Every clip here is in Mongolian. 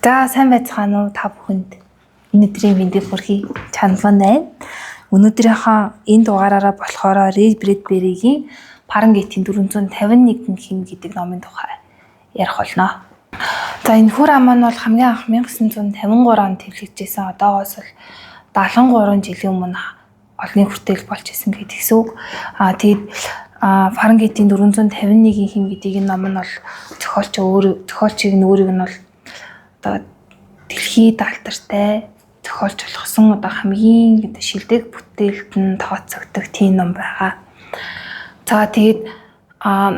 За сайн байцгаана уу та бүхэнд. Өнөөдрийн мэндийг хүргэе. Чандлан байна. Өнөөдрийнхөө энэ дугаараараа болохоор Ray Bradbury-гийн Фаренгейтийн 451 хэм гэдэг номын тухай ярих болно. За энэ хүр ам маань бол хамгийн анх 1953 онд хэвлэгдсэн. Одоогоос л 73 жилийн өмнө олонний хүртэл болж исэн гэдгийгс үг. Тэгээд Фаренгейтийн 451 хэм гэдэг энэ ном нь бол зохиолчийг нь өөрийг нь бол дэлхийд алдартай зохиолч болгосон хамгийн шилдэг бүтээлд нь тооцогддог тийм ном байгаа. За тэгээд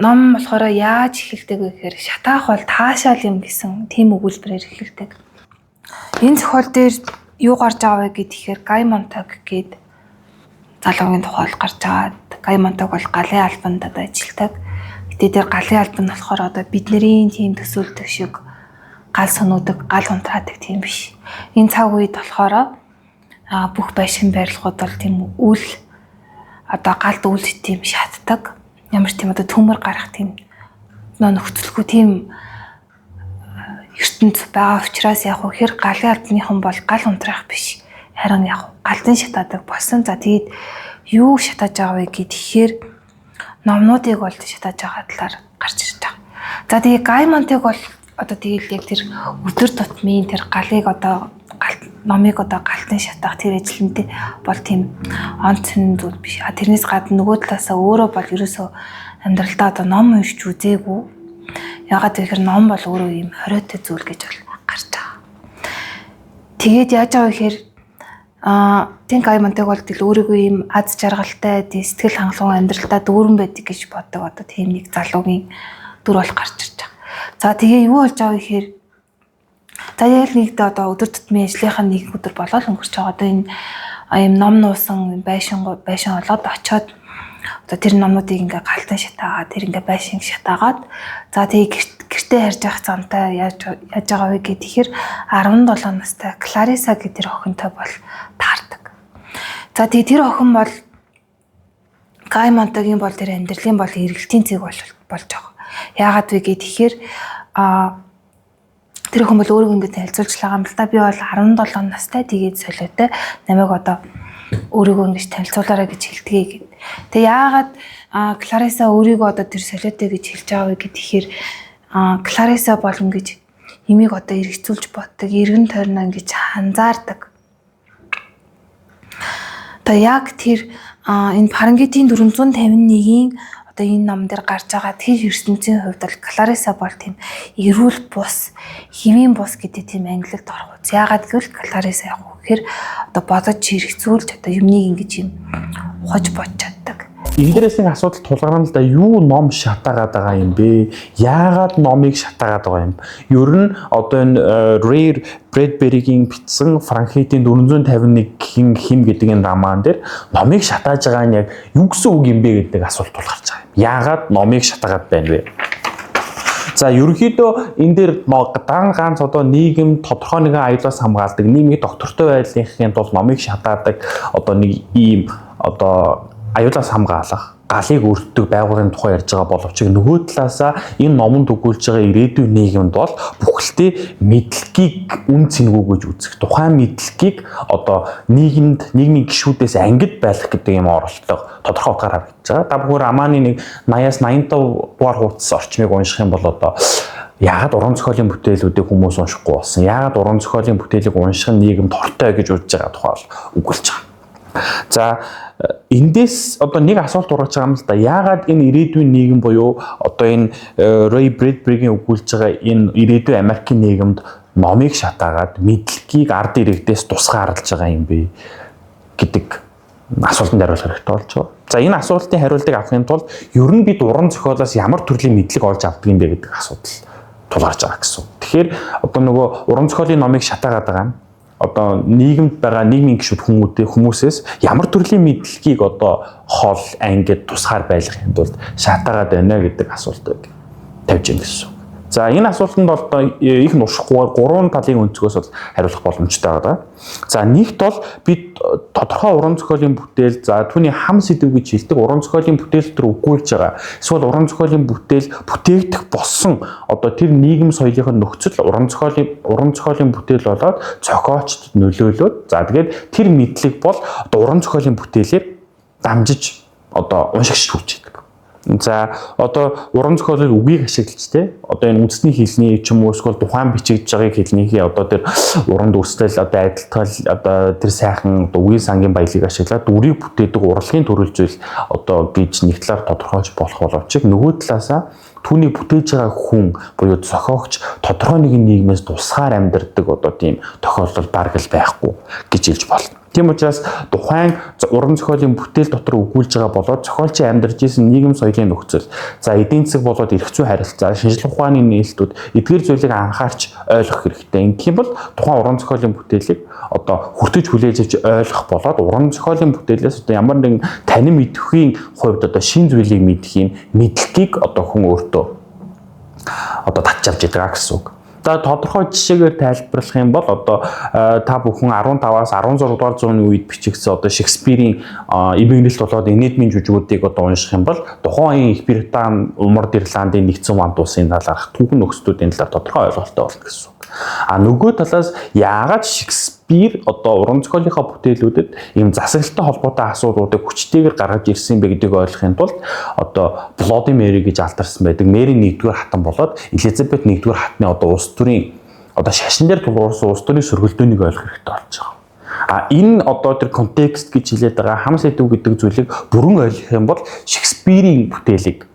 ном болохоор яаж эхэлдэг вэ гэхээр шатаах бол таашаал юм гэсэн тийм өгүүлбэрээр эхэлдэг. Энэ зохиол дээр юу гарч байгаа вэ гэхээр Гай Монтаг гээд залуугийн тухай гарч байгаа. Гай Монтаг бол галын албанд ажилладаг. Гэтэ тэр галын албан болохоор бидний тийм төсөөлдөг шиг гал сонуудаг, гал унтраадаг тийм биш. Энэ цаг үед болохоор бүх байшин барилгууд бол тийм үл галд үлд тийм шатдаг. Ямар тийм төмөр гарах тийм нөхцөлгүй тийм ертөнц байгаа учраас яг хэр галын албаныхан бол гал унтраах биш. Харин яг галдын шатаадаг болсон. За тэгээд юу шатааж байгаа вэ гэхээр номнуудыг бол шатааж байгаа талаар гарч ирж байгаа. За тэгээд Гай Монтаг бол тэгэл яг тэр өдөр тутмын тэр галыг номыг галтын шатаах тэр ажилтнууд бол тийм онцгой зүйл биш. Тэрнээс гадна нөгөө талаасаа өөрөө бол ерөөсөө амьдралдаа ном уншиж үзээгүй. Ягаад гэхээр ном бол өөрөө ийм хориотой зүйл гэж бол гарч байгаа. Тэгээд яаж байгаа вэ гэхээр тийм Гай Монтаг бол тэл өөрийгөө ийм аз жаргалтай, сэтгэл хангалуун амьдралдаа дүүрэн байдаг гэж боддог тийм нэг залуугийн дүр бол гарч ирж байгаа. За тэгээ юу болж байгаа вэ гэхээр яг нэгдээ өдөр тутмын ажлынхаа нэг өдөр болоод өнгөрч байгаа. Энэ юм ном нуусан байшин болоод очоод тэр номнуудыг ингээ галтан шатаагаад тэр ингээ байшин шатаагаад за тэгээ гэртээ харж явах цаантай яаж байгаа вэ гэхээр 17 настай Клариса гэдэг тэр охинтой бол таардаг. За тэгээ тэр охин бол Гай Монтагийн бол тэр амьдралын бол эргэлтийн цэг болж байгаа. Яагаад вэ гэхээр тэр хүн бол өөрийгөө ингэ танилцуулж байгаа юм л да. Би бол 17 настай тэгээд солиотой намайг өөрийгөө ингэж танилцуулаарай гэж хэлдгээ гэд. Тэгээ яагаад Клариса өөрийгөө тэр солиотой гэж хэлж байгаа вэ гэхээр Клариса бол ингэж имийг эргэцүүлж боддог, эргэн тойрноо ингэж ханзаардаг. Яг тэр энэ Фаренгейтийн 451-ийн энэ ном дээр гарч байгаа тэр ертөнцийн хувьд бол Клариса бол тийм эрүүл бус, хэвийн бус гэдэг тийм англигт орох. Яагаад гэвэл Клариса яг гэхээр бодож хэрэгцүүлж юмныг ингэж юм ухаж бодож чаддаг. Энэ дээрээс нэг асуудал тулгарна л да. Юу ном шатаагаад байгаа юм бэ? Яагаад номыг шатаагаад байгаа юм? Ер нь энэ Ray Bradbury-гийн бичсэн Фаренгейтийн 451 хэм гэдэг энэ роман дээр номыг шатааж байгаа нь яг юу гэсэн үг юм бэ гэдэг асуулт тулгарч байгаа юм. Яагаад номыг шатаагаад байна вэ? За ерөнхийдөө энэ дээр ганц нийгэм тодорхой нэгэн аюулаас хамгаалдаг, нийгмийн доктортой байдлынхын тулд номыг шатаадаг нэг ийм аюулаас хамгаалах, галыг өртдөг байгууллагын тухай ярьж байгаа боловч нөгөө талаасаа энэ номонд өгүүлж байгаа ирээдүйн нийгэмд бол бүхэлдээ мэдлэгийг үн цэнэггүй гэж үзэх. Тухайн мэдлэгийг нийгмийн гишүүдээс ангид байлгах гэдэг юм оролцдог тодорхой утгаараар гэж байгаа. Та бүхэн романы нэг 80-аас 85 дугаар хуудас орчмыг унших юм бол яагаад уран зохиолын бүтээлүүдийг хүмүүс уншихгүй болсон? Яагаад уран зохиолын бүтээлийг унших нь нийгэмд хортой гэж үзэж байгаа тухай өгүүлж байгаа. За эндээс нэг асуулт урагж байгаа юм л да. Яагаад энэ ирээдүйн нийгэм буюу энэ Ray Bradbury-гийн өгүүлж байгаа энэ ирээдүйн Америкийн нийгэмд номыг шатаагаад мэдлэгийг ард иргэдээс тусгаарлаж байгаа юм бэ гэдэг асуултанд хариулах хэрэгтэй болж байгаа. За энэ асуултын хариултыг авахын тулд ер нь бид уран зохиолоос ямар төрлийн мэдлэг олж авдаг юм бэ гэдэг асуудал тулгарч байгаа гэсэн. Тэгэхээр нөгөө уран зохиолын номыг шатаагаад байгаа нь нийгэмд байгаа нийгмийн гишүүд хүмүүсээс ямар төрлийн мэдлэгийг хол ангид тусгаар байлгахын тулд шатаагаад байна гэдэг асуултыг тавьж юм гэсэн. За энэ асуултанд бол одоо их нуршихгүйгээр 3 талын өнцгөөс бол хариулах боломжтой байгаа. За нэгт бол бид тодорхой уран зохиолын бүтээл, за түүний хам сэдв гэж хэлдэг уран зохиолын бүтээл дотор өгүүлж байгаа. Эсвэл уран зохиолын бүтээл бүтээгдэх болсон одоо тэр нийгэм соёлын нөхцөл уран зохиолын бүтээл болоод зохиолчдод нөлөөлөөд за тэгээд тэр мэдлэг бол одоо уран зохиолын бүтээлээр дамжиж одоо уншигч хүчтэй. За одоо уран зохиолын үгийг ашиглаж те одоо энэ үндэсний хэлний ч юм уу эсвэл тухайн бичигдэж байгааг хэлнийхээ одоо тэр уран дүрслэл одоо адилтгал одоо тэр сайхан одоо үгийн сангийн баялаг ашиглаад үрийг бүтээдэг урлагийн төрөл зүйл одоо гэж нэг талаар тодорхойлж болох боловч нөгөө талаасаа түүний бүтээж байгаа хүн буюу зохиогч тодорхой нэгэн нийгмээс тусгаар амьдардаг одоо тийм тохиолдол бараг л байхгүй гэж хэлж болно. Тийм учраас тухайн уран зохиолын бүтээл дотор өгүүлж байгаа болоод зохиолчийн амьдарч исэн нийгэм соёлын нөхцөл, за эдийн засаг болоод эрх зүйн харилцаа, шинжлэх ухааны нээлтүүд эдгээр зүйлийг анхаарч ойлгох хэрэгтэй. Ингэх юм бол тухайн уран зохиолын бүтээлийг одоо хүртэж хүлээж авч ойлгох болоод уран зохиолын бүтээлээс одоо ямар нэгэн танин мэдхийн хувьд одоо шин зүйлийг мэдхийн мэдлэгийг одоо хүн өөртөө одоо татж авч байгаа гэсэн үг. За тодорхой жишээгээр тайлбарлах юм бол одоо та бүхэн 15-аас 16 дугаар зууны үед бичигдсэн одоо Шекспирийн эмгэнэлт болоод энедмийн жүжигүүдийг одоо унших юм бол тухайн үеийн Их Британи, Умард Ирландын нэгдсэн улаан улсын талаарх түүхэн нөхцлүүдийн талаар тодорхой ойлголттой болно гэсэн үг. А нөгөө талаас яагаад Шекспир одоо уран зохиолынхаа бүтээлүүдэд ийм засаглалтай холбоотой асуудлуудыг хүчтэйгээр гаргаж ирсэн бэ гэдгийг ойлгохын тулд одоо Bloody Mary гэж алдарсан байдаг Мэри 1-р хатан болоод Элизабет 1-р хатны одоо улс төрийн одоо шашин дээр тулгуурсан улс төрийн сөргөлдөөнийг ойлгох хэрэгтэй болж байгаа. А энэ одоо тэр контекст гэж хэлээд байгаа хам сэдв гэдэг зүйлийг бүрэн ойлгох юм бол Шекспирийн бүтээлийг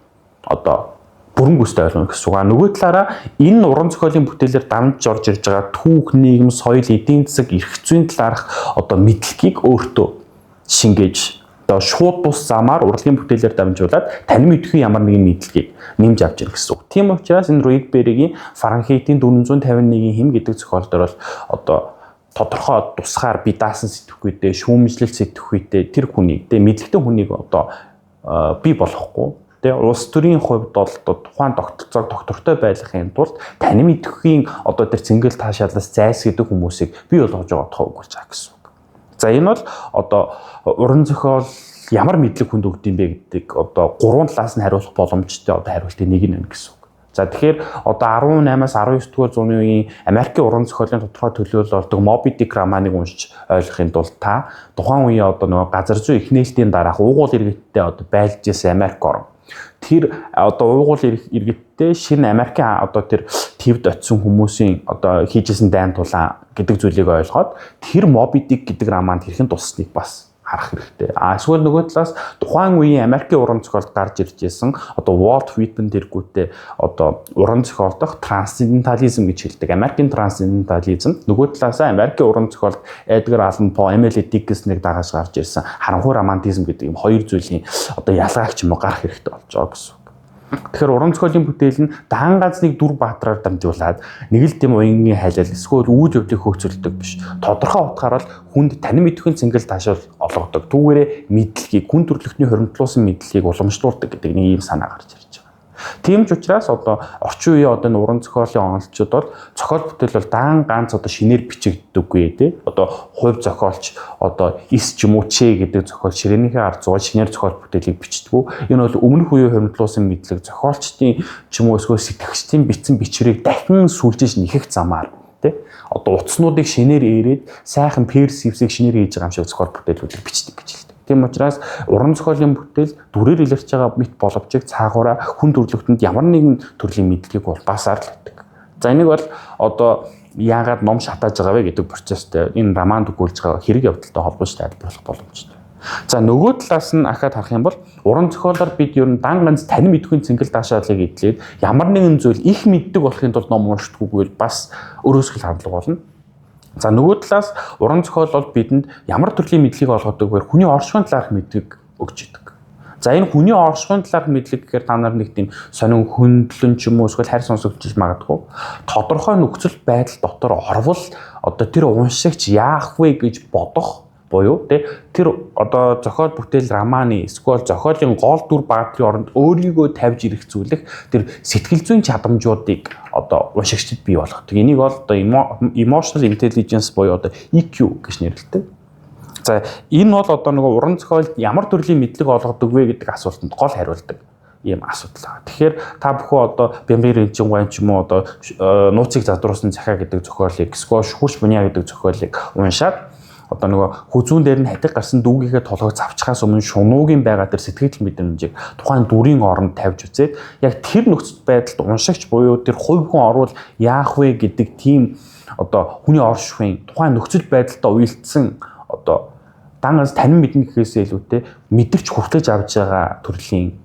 одоо бүрэн гүйцэд ойлгоно гэсэн үг. Нөгөө талаараа энэ уран зохиолын бүтээлээр дамж орж ирж байгаа түүх, нийгэм, соёл, эдийн засаг, эрх зүйн талаарх одоо мэдлэгийг өөртөө шингээж одоо шууд бус замаар урлагийн бүтээлээр дамжуулаад танин мэдхийн ямар нэгэн мэдлэгийг нэмж авч ирэх гэсэн үг. Тийм учраас энэ Ройдбергийн Франхейтийн 451-ийн хэм гэдэг зохиолдор бол одоо тодорхой тусгаар би даасан сэтгхүйтэй, шүүмжлэл сэтгхүйтэй тэр хүнийг, мэдлэгтэй хүнийг одоо бий болохгүй. Тэгээ улс төрийн хувьд бол тухайн доктортой байхын тулд танин мэдхийн одоо тэр цэнгэл таашаалаас зайлсхийдэг хүмүүсийг бий болгож байгаа тохиог болж байгаа гэсэн үг. За энэ бол одоо уран зохиол ямар мэдлэг хүнд өгдөм бэ гэдэг одоо 3 талаас нь хариулах боломжтой одоо хариултын нэг нь гэсэн үг. За тэгэхээр одоо 18-аас 19 дугаар зууны үеийн Америкийн уран зохиолын тодорхой төлөөлөл болдог Моби Дик романыг уншиж ойлгохын тулд та тухайн үеийн одоо нөгөө газар зүйн их нээлтийн дараах уугуул иргэдтэй одоо байлж ирсэн Америк орн тэр одоо уугуул иргэдтэй шинэ Америкийн одоо тэр твд очисон хүмүүсийн одоо хийжсэн дайн тулаан гэдэг зүйлийг ойлгоод тэр Моби Дик гэдэг романд хэрхэн туссныг бас харах хэрэгтэй. Эсвэл нөгөө талаас тухайн үеийн Америкийн уран зохиолд гарч ирж байсан одоо Walt Whitman тэргүүтээ одоо уран зохиолдох трансцендентализм гэж хэлдэг. Америкийн трансцендентализм нөгөө талаасаа Америкийн уран зохиолд Эдгар Аллан По, Эмили Диккенснийг дагаж гарч ирсэн харанхуй романтизм гэдэг юм хоёр зүйлийн одоо ялгааг ч юм уу гарах хэрэгтэй болж байгаа гэсэн. Тэгэхээр уран зохиолын бүтээл нь дан ганцныг дүр баатраар дамжуулаад нэг л тийм уянгийн хайлал эсвэл үйл явдлыг хөөцөлдөг биш. Тодорхой утгаараа л хүнд танин мэдхийн цэнгэл таашаал олгодог. Түүгээрээ мэдлэгийг, хүн төрөлхтний хоримтлуулсан мэдлэгийг уламжлуулдаг гэдэг нэг ийм санаа гарч ирж байгаа. Тийм ч учраас одоо орчин үеийн одоо уран зохиолын онолчид бол зохиол бүтээл бол дан ганц одоо шинээр бичигддэггүй тий. Одоо хувь зохиолч одоо эс ч юм уу ч гэдэг зохиол ширээнийхээ ард зуул шинээр зохиол бүтээлийг бичдэг. Энэ бол өмнөх үеийн хоримтлуулсан мэдлэг зохиолчдын ч юм уу эсвэл сэтгэгчдийн бичсэн бичвэрийг дахин сүлжиж нэхэх замаар тий. Одоо утаснуудыг шинээр ээрээд сайхан персивсийг шинээр хийж байгаа юм шиг зохиол бүтээлүүдийг бичдэг гэж хэлдэг. Тийм учраас уран зохиолын бүтээл дүрээр илэрч байгаа мэт боловч цаагаараа хүн төрлөختөнд ямар нэгэн төрлийн мэдлэгийг улбаасаар л өгдөг. За энийг бол одоо яагаад ном шатааж байгаа вэ гэдэг процесстэй энэ романд өгүүлж байгаа хэрэг явдалтай холбож тайлбарлах боломжтой. За нөгөө талаас нь ахаад харах юм бол уран зохиолоор бид ер нь дан ганц танин мэдхийн цэнгэл таашаалыг эдлээд ямар нэгэн зүйл их мэддэг болохын тулд ном уншдаггүй бас өрөөсгөл хандлага болно. За нөгөө талаас уран зохиол бол бидэнд ямар төрлийн мэдлэгийг олгодог вэ? Хүний оршихуйн талаарх мэдлэг өгч идэг. За энэ хүний оршихуйн талаарх мэдлэг гэхээр та нар нэг тийм сонин хөндлөн ч юм уу эсвэл харь сонсогдож магадгүй. Тодорхой нөхцөл байдал дотор орвол одоо тэр уншигч яах вэ гэж бодох Буюу тэр одоо зохиол бүтээл романы эсвэл зохиолын гол дүр багтрын оронд өөрийгөө тавьж ирэх зүйлэх тэр сэтгэл зүйн чадамжуудыг одоо уншигчдад бий болгодог. Энийг бол одоо emotional intelligence буюу одоо EQ гэж нэрлэдэг. За энэ бол одоо нөгөө уран зохиолд ямар төрлийн мэдлэг олгодог вэ гэдэг асуултанд гол хариулдаг ийм асуудал. Тэгэхээр та бүхэн одоо Бямбир Элжингуайн ч юм уу одоо нууцыг задруулсан захаа гэдэг зохиолыг эсвэл Шүхүрч Буниа гэдэг зохиолыг уншаад одоо нөгөө хүзүүн дээр нь хатиг гарсан дүүгийнхээ толгойг завчхаас өмнө шунуугийн байгаа тэр сэтгэл мэдрэмжийг тухайн дүрийн оронд тавьж үзээд яг тэр нөхцөл байдалд уншигч буюу тэр хувь хүн орвол яах вэ гэдэг тийм одоо хүний оршихуйн тухайн нөхцөл байдалтай уялдсан одоо дангаас танин мэднэ гэхээсээ илүүтэй мэдэрч хүртэж авч байгаа төрлийн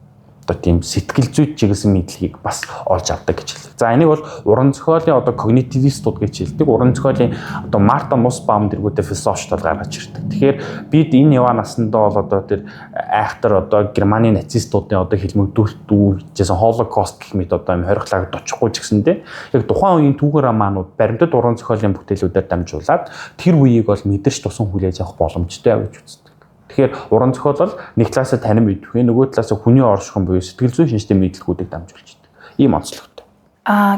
одоо тийм сэтгэл зүйд чиглэсэн мэдлэгийг бас олж авдаг гэж хэлдэг. За энийг бол уран зохиолын одоо когнитивистууд гэж хэлдэг. Уран зохиолын одоо Марта Нусбаум дэргүүтэй философичдод гаргаж ирдэг. Тэгэхээр бид энэ яваа насандаа бол одоо тэр айхтар одоо Германы нацистуудын одоо хилмигдүүлжсэн Холокост гэх мэт одоо юм хоригдлагдчихгүй ч гэсэндээ яг тухайн үеийн түүхэн романууд баримтат уран зохиолын бүтээлүүдээр дамжуулаад тэр үеийг бол мэдэрч тусан хүлээж авах боломжтой гэж үздэг. Тэгэхээр уран зохиол бол нэг талаасаа танин мэдвэ, нөгөө талаасаа хүний оршихуйн буюу сэтгэл зүйн шинжтэй мэдлэгүүдийг дамжуулж байдаг. Ийм онцлогтой.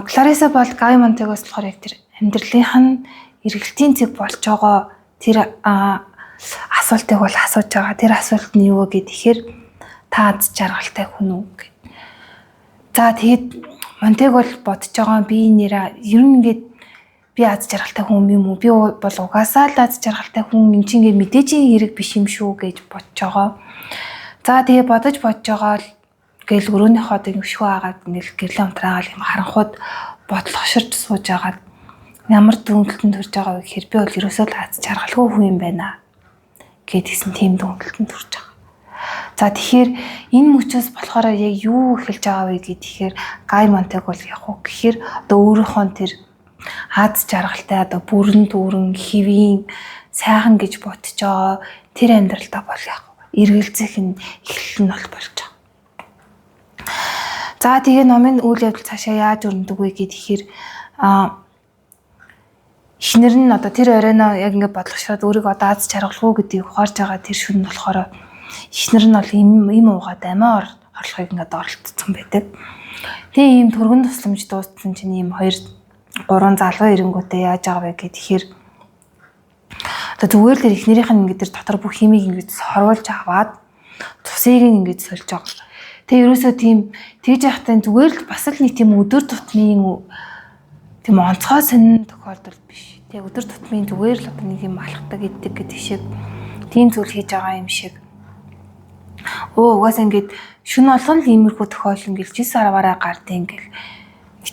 Клариса бол Гай Монтегоос болохоор яг тэр амьдралынх нь эргэлтийн цэг болж байгаа тэр асуултыг бол асууж байгаа. Тэр асуулт нь юу вэ гэхээр та аз жаргалтай хүн үү гэд. За тэгэд Монтег бол бодож байгаа би нэрээ ер нь ингээд би аз жаргалтай хүн юм уу? Би бол угаасаа л аз жаргалтай хүн юм чи ингээд мэдээжийн хэрэг биш юм шүү гэж бодож байгаа. За тэгээ бодож байгаа л гээл өрөөнийхөө одоо өшгөө агаад ингээл гэрлээ унтраагаал юм харанхууд бодлогоширч сууж агаад ямар дүнэлтэнд төрж байгаа вэ гэхээр би бол ерөөсөө л аз жаргалгүй хүн юм байна гэдгийгсэн тийм дүнэлтэнд төрж байгаа. За тэгэхээр энэ мөчөөс болохоор яг юу эхэлж байгаа вэ гэхээр Гай Монтег бол яг уу гэхээр одоо өөрийнхөө тэр аз жаргалтай одоо бүрэн дүүрэн хэвийн сайхан гэж бодож байгаа тэр амьдралдаа бол яг эргэлзэх нь эхлэл нь бол болж байгаа. За тэгээ номын үйл явдал цаашаа яаж өрнөдөг вэ гэхээр эхнэр нь одоо тэр оройноо яг ингээд бодлогошроод өөрийгөө одоо аз жаргалгүй гэдгийг ухаарж байгаа тэр шүн нь болохоор эхнэр нь бол им уугаад амиа орлохыг ингээд оролцсон байдаг. Тэгээ ийм түргэн тусламж дууссан чинь ийм 2-3 залуу ирэнгүүтээ яаж байгаа вэ гэхээр одоо зүгээр л эхнэрийнх нь ингээд тэр дотор бүх химийг ингээд хорволж аваад цусыг ингээд сольж байгаа. Тэгээ ерөөсөө тийм тэгж яхтай зүгээр л бас л нэг тийм өдөр тутмын тийм онцгой сонин тохиолдол биш. Тэгээ өдөр тутмын зүгээр л одоо нэг юм алхдаг иддэг гэдэг шиг тийм зүйл хийж байгаа юм шиг. Угаасаа ингээд шүн болгон л иймэрхүү тохиол ингээд 9 сараараа гардыг ингээд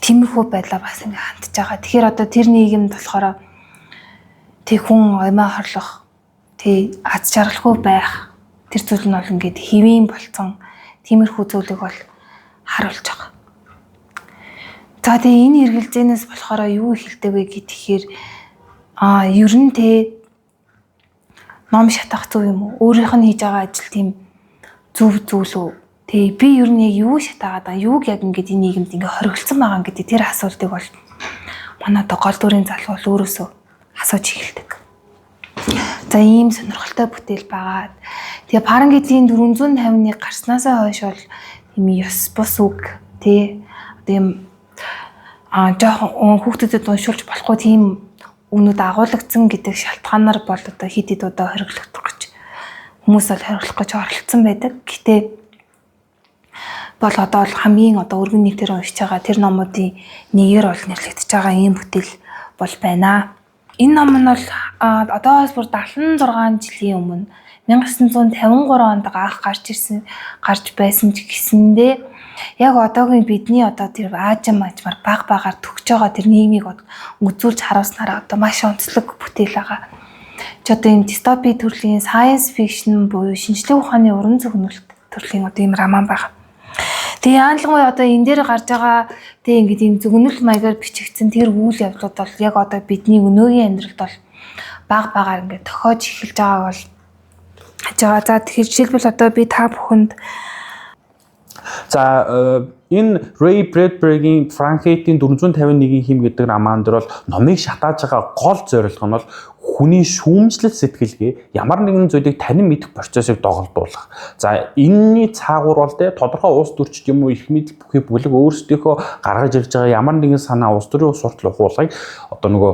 тиймэрхүү байдлаа бас ингээд хандж байгаа. Тэгэхээр одоо тэр нийгэмд болохоор тэг хүн амиа хорлох, тэг аз жаргалгүй байх тэр зүйл нь бол ингээд хэвийн болцсон тиймэрхүү зүйлийг бол харуулж байгаа. За тэгээ энэ эргэлзээнээс болохоор юу ихэлдэг вэ гэхээр ер нь тэ ном шатах зүг юм уу? Өөрийнх нь хийж байгаа ажил тийм зөв зүйл үү? Тэгээ би ер нь яг юу шатаагаад байгаа? Юуг яг ингээд энэ нийгэмд ингээд хориглосон байгаа гэдэг тэр асуултыг бол манай гол дүрийн залуу бол өөрөөсөө асууж эхэлдэг. За ийм сонирхолтой бүтээл байгаа. Тэгээ Парангидийн 450-ны гарснаасаа хойш бол ийм ёс бус үг тий одоо ийм жоохон хүүхдэд уншуулж болохгүй тийм үгнүүд агуулгдсан гэдэг шалтгаанаар бол одоо хит хит удаа хориглогдох гэж хүмүүс бол хориглох гэж оролцсон байдаг. Гэтэ бол одоо бол хамгийн одоо өргөн нийтээр уншиж байгаа тэр номуудын нэгээр бол нэрлэгдэж байгаа ийм бүтээл бол байна. Энэ ном нь бол одоос бүр 76 жилийн өмнө 1953 онд анх гарч байсан ч гэсэндээ яг одоогийн бидний одоо тэр аажмаар багаар төгж байгаа тэр нийгмийг үзүүлж харуулснараа одоо маш онцлог бүтээл байгаа. Ч одоо ийм дистопи төрлийн science fiction буюу шинжлэх ухааны уран зохиолт төрлийн одоо ийм роман байгаа. Тэгээ яанлагүй одоо энэ дээр гарч байгаа тэг ингээд ийм зөвгөнөл маягаар бичигдсэн тэр үйл явдлууд бол яг одоо бидний өнөөгийн амьдралд бол багаар ингээд тохиож эхэлж байгаа бол. За тэгэхээр жишээлбэл одоо би та бүхэнд За энэ Ray Bradbury-гийн Fahrenheit-ийн 451-ийн хим гэдэг роман дээр бол номыг шатааж байгаа гол зорилго нь бол хүний шүүмжлэл сэтгэлгээ ямар нэгэн зүйлийг танин мэдэх процессыг доголдуулах. За энэний цаагуур бол тодорхой улс төрчд юм уу их мэдл бүхий бүлэг өөрсдийнхөө гаргаж ирж байгаа ямар нэгэн санаа улс төрийн суртал ухуулгыг одоо нөгөө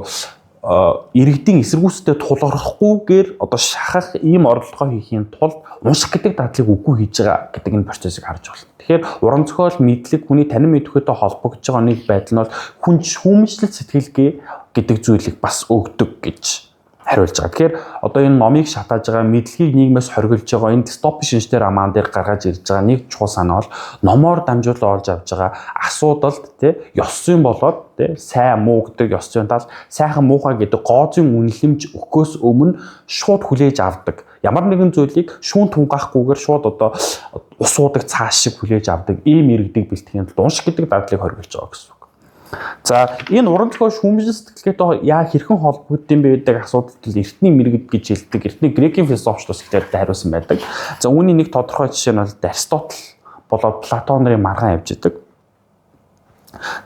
иргэдийн эсэргүүцтэй тулгархгүйгээр одоо шахах ийм оролдлого хийхийн тулд унших гэдэг дадлыг үгүй хийж байгаа гэдэг энэ процессыг харж байна. Тэгэхээр уран зохиол мэдлэг хүний танин мэдхүйтэй холбогдож байгаа нэг байдал нь бол хүн шүүмжлэл сэтгэлгээ гэдэг зүйлийг бас өгдөг гэж хариулж байгаа. Тэгэхээр одоо энэ номыг шатааж байгаа мэдлэгийг нийгмээс хоригдж байгаа энэ дистопи шинжтэй роман дээр гаргаж ирж байгаа нэг чухал санаа бол номоор дамжуулан олж авж байгаа асуудалд ёс зүйн болоод сайн муу гэдэг ёс зүйн тал сайхан муухай гэдэг гоозын үнэлэмж өгөхөөс өмнө шууд хүлээж авдаг. Ямар нэгэн зүйлийг шүүн тунгаахгүйгээр шууд одоо ус уудаг цааш шиг хүлээж авдаг ийм иргэдийг бэлтгэхийн тулд унших гэдэг дадлыг хоригдж байгаа гэсэн. За энэ уран зохиол шүүмжлэл сэтгэлгээтэй яа хэрхэн холбогдсон бэ гэдэг асуудалд эртний мэрэгд гэж хэлдэг. Эртний грекийн философчлос ихтэй хариулсан байдаг. За үүний нэг тодорхой жишээ нь бол Аристотл болоод Платон нарын маргаан явж идэг.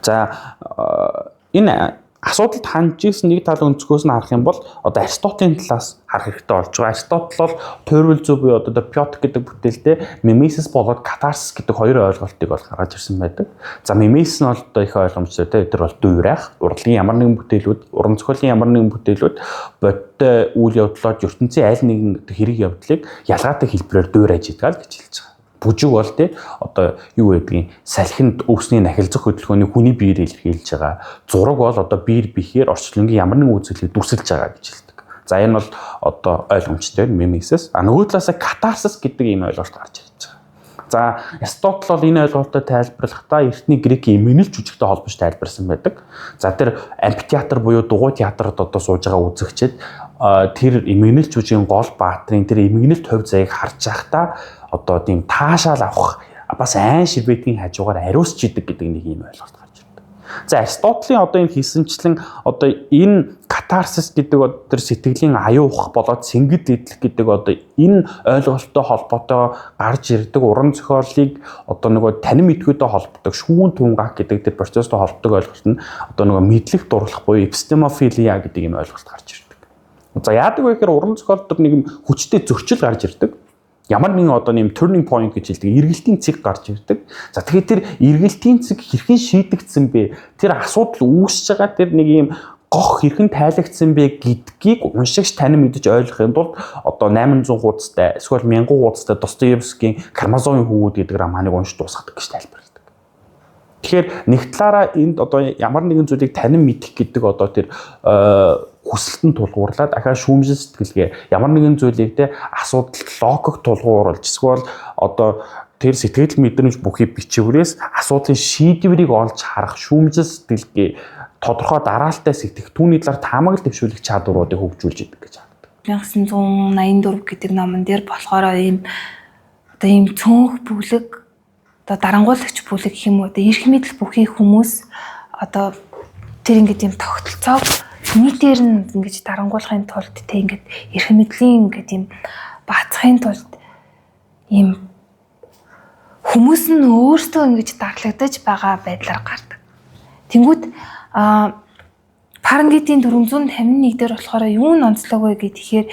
За энэ асуудалд хандж ирсэн нэг тал өнцгөөс нь харах юм бол одоо Аристотлийн талаас харах хэрэгтэй болж байгаа. Аристотл бол туйрвал зөв буюу одоо Пётр гэдэг бүтээлтэй мимесис болоод катарсис гэдэг хоёр ойлголтыг бол гаргаж ирсэн байдаг. За мимесис нь бол одоо их ойлгомжтой те өдр бол дуурайх, урлагийн ямар нэгэн бүтээлүүд, уран зохиолын ямар нэгэн бүтээлүүд бодтой үйл явдлууд ертөнцийн аль нэгэн хэрэг явдлыг ялгаатай хэлбэрээр дуурайж идэг л гэж хэлж байгаа. Бүжиг бол одоо юу гэдгийг салхинд өвсний нахилзах хөдөлгөөний хүний биеэр илэрхийлж байгаа. Зураг бол одоо биер бихээр орчлонгийн ямар нэгэн үзүүлэлтийг дүрсэлж байгаа гэж хэлдэг. За энэ бол одоо ойлгомжтой мемесис. Нөгөө талаас катарсис гэдэг ийм ойлголт гарч ирж байгаа. За Аристотл бол энэ ойлголтоо тайлбарлахдаа эртний грекийн эмгэнэл жүжигтэй холбож тайлбарсан байдаг. За тэр амфитеатр буюу дугуй театрт одоо сууж байгаа үзэгчид тэр эмгэнэл жүжигийн гол баатрын тэр эмгэнэл тов заяг харж байхдаа одоо тийм таашаал авах бас айн ширбэдгийн хажуугаар ариусч идэг гэдэг нэг юм ойлголт гарч ирдэг. За Аристотлийн одоо энэ хийсэнчлэн одоо энэ катарсис гэдэг тэр сэтгэлийн аюух болоод сэнгид идэх гэдэг одоо энэ ойлголттой холбоотой гарч ирдэг уран зохиолыг одоо нөгөө танин мэдхүйтэй холбодог шүүн тунгаах гэдэг тэр процесстэй холбодог ойлголт нь одоо нөгөө мэдлэг дурлах буюу эпистемофилия гэдэг юм ойлголт гарч ирдэг. За яадаг вэ гэхээр уран зохиолд нэг юм хүчтэй зөрчил гарч ирдэг. Ямар нэгэн одоо нэм turning point гэж хэлдэг эргэлтийн цэг гарч ирдэг. За тэгэхээр тэр эргэлтийн цэг хэрхэн шийдэгдсэн бэ? Тэр асуудал үүсэж байгаа тэр нэг юм гох хэрхэн тайлагдсан бэ гэдгийг уншигч танин мэдэж ойлгохын тулд одоо 800 хуудастай эсвэл 1000 хуудастай Достоевскийн Карамазовын хөвгүүд гэдэг романыг уншиж дуусгадаг гэж тайлбарладаг. Тэгэхээр нэг талаараа энд одоо ямар нэгэн зүйлийг танин мэдэх гэдэг одоо тэр хүсэлтэн тулгуурлаад дахиад шүүмжлэл сэтгэлгээ ямар нэгэн зүйлийг асуудал логик тулгууруулж эсвэл одоо тэр сэтгэл мэдрэмж бүхий бичвэрээс асуудлын шийдвэрийг олж харах шүүмжлэл сэтгэлгээ тодорхой дараалтай сэтгэх түүний талаар таамаглал дэвшүүлэх чадваруудыг хөгжүүлж идэг гэж харагдав. 1984 гэдэг номон дээр болохоор ийм одоо ийм цөөнх бүлэг одоо дарангуулагч бүлэг гэх юм уу одоо эрх мэдэл бүхий хүмүүс одоо тэр ингээд ийм тогтолцоог нийтээр нь ингэж дарангуулахын тулд тэ ингээд эрх мэдлийн ингээд ийм баацхын тулд ийм хүмүүс нь өөрсдөө ингэж даглагдаж байгаа байдлаар гардаг. Тэнгүүд Фahrenheit-ийн 451 дээр болохоор юу н онцлог вэ гэхээр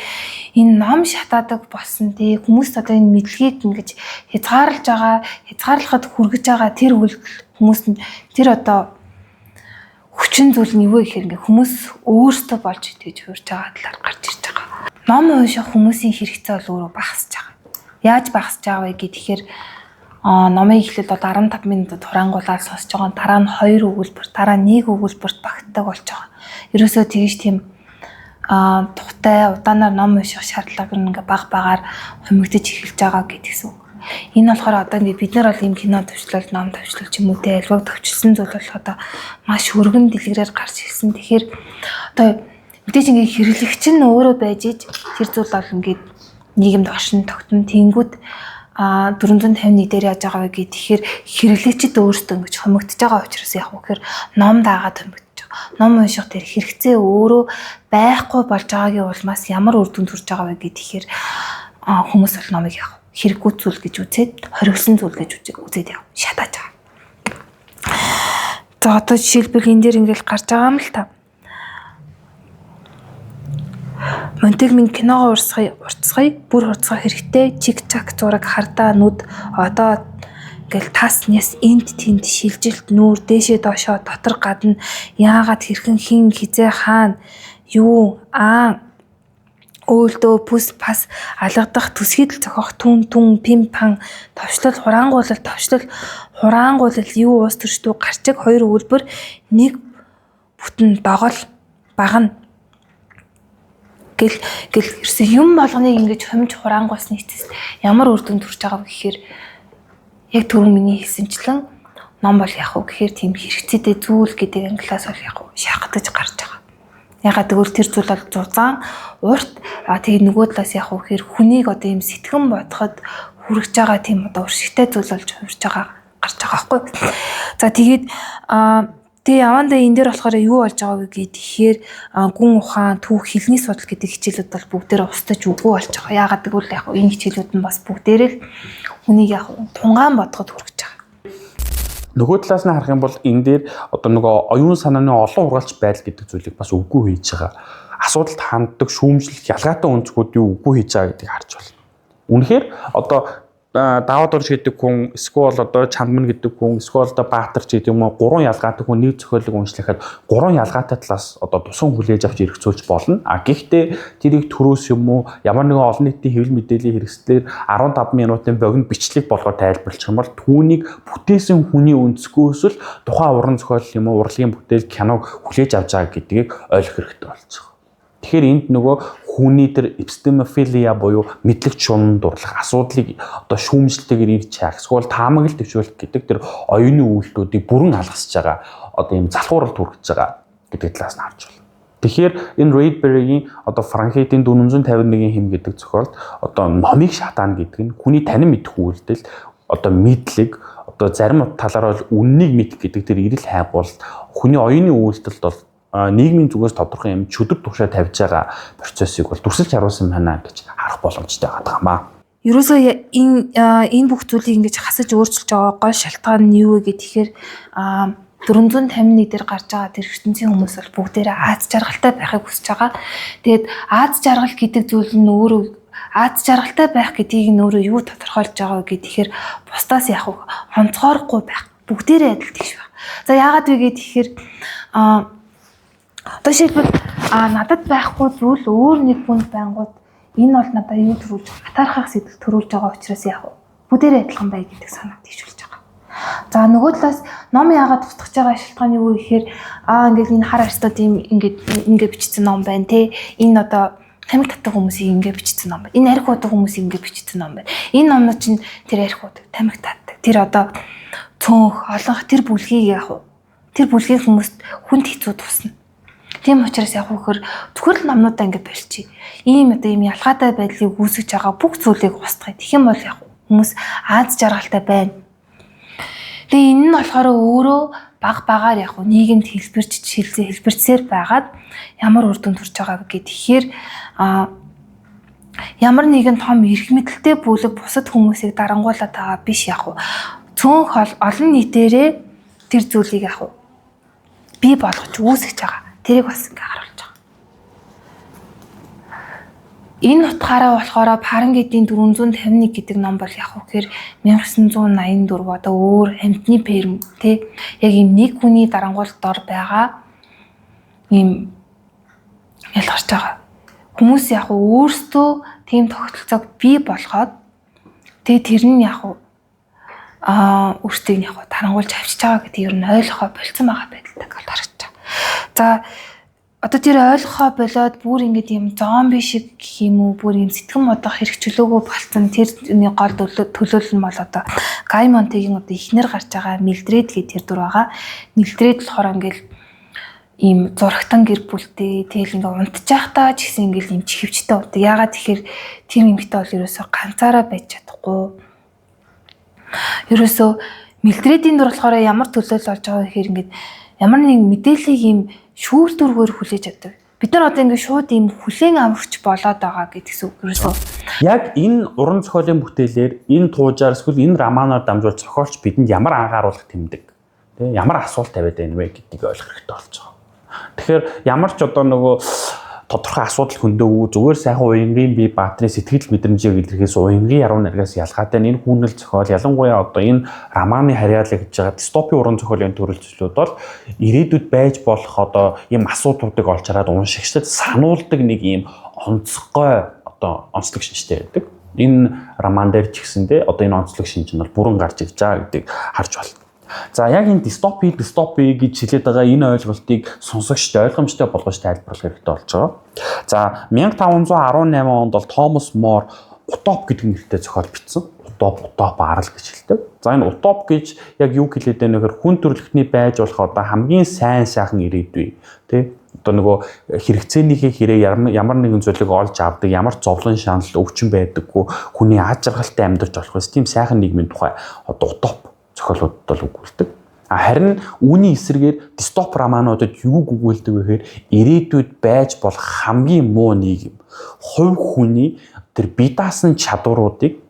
энэ ном шатаадаг болсон тий хүмүүст одоо энэ мэдлэгийг ингэж хязгаарлаж байгаа хязгаарлахад хүргэж байгаа тэр үйлдэл хүмүүст нь тэр одоо хүчин зүйл нь юу вэ гэхээр ингээ хүмүүс өөрсдөө болж итгэж хуурж байгаа талаар гарч ирж байгаа. Ном унших хүмүүсийн хэрэгцээ бол өөрөө багасж байгаа. Яаж багасж байгаа вэ гэхээр номыг эхлээд 15 минут турангуулаад сонсож байгаа. Дараа нь 2 өгүүлбэр, дараа нь 1 өгүүлбэрт багтдаг болж байгаа. Ерөөсөө тэгж тийм тухтай удаанаар ном унших шаардлага нь ингээ баг багаар хумигдаж эхэлж байгаа гэдгийгс. Энэ болохоор одоо ингээ бид нар бол юм кино төвчлөл, ном төвчлөл ч юм уу те альбом төвчлсөн зүйл бол одоо маш өргөн дэлгэрээр гарч ирсэн. Тэгэхээр одоо мэдээж ингээ хэрэглэгч нь өөрөө байж иж тэр зүйл бол ингээ нийгэмд оршин тогтно тэнгүүд 451 дээр яаж байгаа вэ гэхээр хэрэглэгчид өөрсдөө ингэж хомигдож байгаа учраас яг үхээр ном даагаад хомигдож байгаа. Ном унших тэр хэрэгцээ өөрөө байхгүй болж байгаагийн улмаас ямар үр дүнд хүрч байгаа вэ гэхээр хүмүүс бол номыг яг хэрэггүй зүйл гэж үзээд хоригдсон зүйл гэж үзээд яв. Шатааж байгаа. За одоо жишээлбэл энэ дээр ингээл гарч байгаа юм л та. Монтегмин киногоо урцгая, бүр урцгах хэрэгтэй. Чик чак зураг хардаа нүд одоо ингээл таснаас энд тэнд шилжилт нүүр дээшээ доошоо дотор гадна яагаад хэрхэн хин хизээ хаана юу өөлдөө бүс пас алгадах төсгийдэл зохиох түн пим пан товчлол хураангуйлал юу уус төрчдөө гарчиг хоёр өгүүлбэр нэг бүтэн догол багна гэл ерөөсөө юм болгоныг ингэж хомж хураангуйсны эцэст ямар үр дүн төрж байгаа вэ гэхээр яг түрүүн миний хэлсэнчлэн ном бол яг уу гэхээр тийм хэрэгцээтэй зүйл гэдэг англиас бол яг уу шахагдаж гарч байгаа. Ягаад гэвэл тэр зүйл бол зузаан урт тэгээ нөгөө талаас яг уу гэхээр хүнийг одоо юм сэтгэн бодоход хүрэж байгаа тийм одоо уршигтай зүйл болж гарч байгаа байхгүй. За тэгээд тэгээ явандаа энэ дээр болохоор юу болж байгаа вэ гэхээр гүн ухаан түүх хэлний судал гэдэг хичээлүүд бол бүгдээрээ устж үгүй болж байгаа. Ягаад гэвэл яг энэ хичээлүүд нь бас бүгдээрээ л хүнийг яг тунгаан бодоход хүрэж байгаа. Нөгөө талаас нь харах юм бол энэ дээр одоо нөгөө оюун санааны олон ургаалч байдал гэдэг зүйлийг бас үгүй хийж байгаа. Асуудалд ханддаг шүүмжлэлт ялгаатай өнцгүүд юу үгүй хийж байгаа гэдгийг харж байна. Үнэхээр одоо Даваад орж гэдэг хүн, эсвэл одоо Чандман гэдэг хүн, эсвэл одоо Баатар ч гэдэг юм уу, гурван ялгаатай хүн нэг зохиолыг уншлахад гурван ялгаатай талаас одоо тусан хүлээж авч эргцүүлж болно. Гэхдээ тэрийг төрөөс юм уу, ямар нэгэн олон нийтийн хэвлэл мэдээллийн хэрэгслээр 15 минутын богино бичлэг болгоод тайлбарлах юм бол түүнийг бүтээсэн хүний өнцгөөс л тухайн уран зохиол юм уу, урлагийн бүтээл киног хүлээж авч байгаа гэдгийг ойлгох хэрэгтэй болцгоо. Тэгэхээр энд нөгөө хүний тэр эпистемофилия буюу мэдлэг шунан дурлах асуудлыг одоо шүүмжлэлтэйгээр ирж чаах, эсвэл таамаглал төвшүүлэх гэдэг тэр оюуны үйлдэлүүдийг бүрэн алгасж байгаа одоо ийм залхууралд хүргэж байгаа гэдэг талаас нь харж байна. Тэгэхээр энэ Bradbury-гийн одоо Франкентийн 451 хэм гэдэг зохиолд одоо номыг шатаана гэдэг нь хүний танин мэдэх үйлдэл, одоо мэдлэг, одоо зарим талаараа үннийг мэдэх гэдэг тэр эрэл хайгуулт, хүний оюуны үйлдэлд бол нийгмийн зүгээс тодорхой юм чөдөр тушаа тавьж байгаа процессыг бол дүрсэлж харуулсан байна гэж харах боломжтой байгаа. Ерөөсөө энэ бүх зүйлийг ингэж хасаж өөрчилж байгаа гол шалтгаан нь юу вэ гэхээр 451 дээр гарч байгаа тэр ертөнцийн хүмүүс бол бүгдээрээ Аз жаргалтай байхыг хүсэж байгаа. Тэгээд Аз жаргал гэдэг зүйл нь өөрөө Аз жаргалтай байх гэдгийг нь өөрөө юу тодорхойлж байгаа вэ гэхээр бусдаас яг хонцгоорохгүй байх. Бүгдээрээ адил тэгш байх. За яагаад вэ гэхээр одоо шилбэл надад байхгүй зүйл өөр нэг хүнд байнгут энэ бол надад юу төрүүлж атаархах сэтэл төрүүлж байгаа учраас яг бүгдээрээ адилхан бай гэдэг санааг тийшүүлж байгаа. За нөгөө талаас ном яагаад тусдах байгаа шалтгаан юу гэхээр ингээд энэ хар арстууд ингээд бичсэн ном байна те. Энэ одоо тамиг татдаг хүмүүсийн ингээд бичсэн ном байна. Энэ арх удаг хүмүүсийн ингээд бичсэн ном байна. Энэ номнууд чинь тэр арх удаг, тамиг татдаг. Тэр одоо цөөнх олонх тэр бүлгийг тэр бүлгийн хүмүүст хүнд хэцүү тусна. Тийм учраас яг хөхөр зөвхөн номнуудаа ингээд болчих. Ийм одоо ийм ялгаатай байдлыг үүсгэж байгаа бүх зүйлийг устгая. Тэгэх юм бол яг хүмүүс Аз жаргалтай байна. Тэгээ энэ нь болохоор өөрөө багаар яг нийгэмд хэлбэрчсээр байгаад ямар үр дүн төрж байгаа гэхээр ямар нэгэн том эрх мэдэлтэй бүлэг бусад хүмүүсийг дарангуулаад байгаа биш яг цөөнх олон нийтээрээ тэр зүйлийг яг бий болгож үүсгэж байгаа. Тэрийг бас ингээ харуулж байгаа. Энэ утгаараа болохоор Фаренгейтийн 451 гэдэг ном бол яг үхээр 1984 одоо өөр амьтны перм тий яг юм нэг хүний дарангуулалт байгаа юм ялгарч байгаа. Хүмүүс яг өөрсдөө тийм тогтолцоог бий болгоод тэгээ тэр нь яг өөрсдийг яг дарангуулж авчиж байгаа гэдэг ер нь ойлгохоо болцсон байгаа байдалтай бол харагдаж байна. За одоо тэр ойлгохоо болоод бүр ингээд юм зомби шиг гэх юм уу бүр юм сэтгэн бодох хэрэгчлөөгөө болцсон тэрний гол төлөөлөл нь бол одоо Гаймонтигийн одоо ихнэр гарч байгаа Милдред гэх тэр дүр байгаа. Милдред болохоор ингээд ийм зурагтан гэр бүлтэй тэгэл ингээд унтчихтаа ч гэсэн ингээд юм чихвчтэй унтдаг. Яагаад тэгэхээр тэр эмэгтэй бол ерөөсөө ганцаараа байж чадахгүй. Ерөөсөө Милдредийн дүр болохоор ямар төлөөлөл болж байгаа гэхээр ингээд ямар нэг мэдээллийг юм шүүртүргээр хүлээж авдаг. Бид нар одоо ингэ шууд ийм хүлээн аврагч болоод байгаа гэдгээс үг ерөөсөө. Яг энэ уран зохиолын бүтээлээр энэ туужаар эсвэл энэ романаар дамжуул зохиолч бидэнд ямар анхааруулга тэмдэг, тэ ямар асуулт тавиад байна вэ гэдгийг ойлгох хэрэгтэй болж байгаа. Тэгэхээр ямар ч одоо нөгөө тодорхой асуудал хөндөөгүй зүгээр сайхан уянгийн бие баатрын сэтгэл мэдрэмжийг илэрхийлсэн уянгийн яруу найргаас ялгаатай энэ хүүнэл зохиол ялангуяа одоо энэ романы харьяалал гэж байгаа дистопийн уран зохиолын төрөлжлүүд бол ирээдүйд байж болох одоо ийм асуудлуудыг олж хараад уншигчдад сануулдаг нэг ийм онцгой одоо онцлог шинжтэй байдаг. Энэ роман дээр ч гэсэндээ одоо энэ онцлог шинж нь бол бүрэн гарч ирж байгаа гэдгийг харж байна. За яг энэ дистопи гэж хэлээд байгаа энэ ойлголтыг сонсогчд ойлгомжтой болгож тайлбарлах хэрэгтэй болж байгаа. За 1518 онд бол Томас Мор утоп гэдэг нэртэй зохиол бичсэн. Утоп арал гэж хэлдэг. За энэ утоп гэж яг юу хэлээд байна вэ гэхээр хүн төрөлхтний байж болох одоо хамгийн сайн сайхан ирээдүй тий одоо нөгөө хэрэгцээнийхээ хэрэг ямар нэгэн зүйлийг олж авдаг, ямар ч зовлон шанал өвчин байдаггүй, хүний аз жаргалтай амьдарч болох байсан тийм сайхан нийгмийн тухай одоо утоп зохиолуудад бол үгүүлдэг. Харин үүний эсрэгээр дистоп романуудад юу үгүүлдэг вэ гэхээр ирээдүйд байж болох хамгийн муу нийгэм, хувь хүний тэр бие даасан чадваруудыг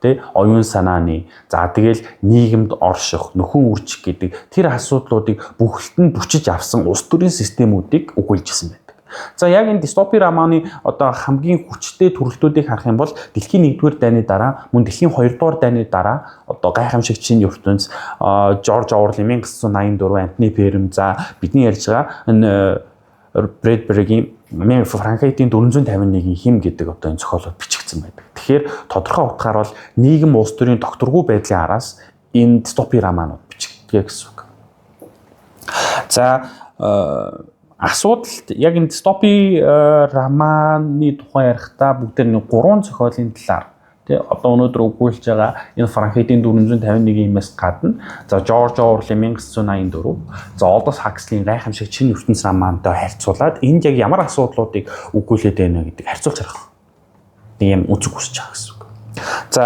тэ оюун санааны за тэгэл нийгэмд орших, нөхөн үржих гэдэг тэр асуудлуудыг бүхэлд нь бүчиж авсан улс төрийн системүүдийг үгүүлжсэн байдаг. За яг энэ дистопи романы одоо хамгийн хүчтэй төрөлтүүдийг харах юм бол дэлхийн 1-р дайны дараа мөн дэлхийн 2-р дайны дараа одоо гайхамшигчийн ертөнц Жорж Оруэллийн 1984 амтны ферм за бидний ярьж байгаа энэ Брэдберигийн Франкентийн 451-ийн хим гэдэг одоо энэ зохиолууд бичигдсэн байдаг. Тэгэхээр тодорхой утгаар бол нийгэм улс төрийн докторгүй байдлын араас энэ дистопи романууд бичигддэг гэсэн үг. За асуудалд яг энэ дистопи романы тухай ярихдаа бүгд нэг 3 зохиолын талаар тий одоо өнөөдөр өгүүлж байгаа энэ Франкентийн 451-ээс гадна за Жорж Оруэллийн 1984 за Олдос Хакслийн гайхамшиг чин ертөнц романтай харьцуулаад энд яг ямар асуудлуудыг өгүүлээд байна гэдгийг харьцуулж харах нэг юм үзэг хүсэж байгаа гэсэн үг. За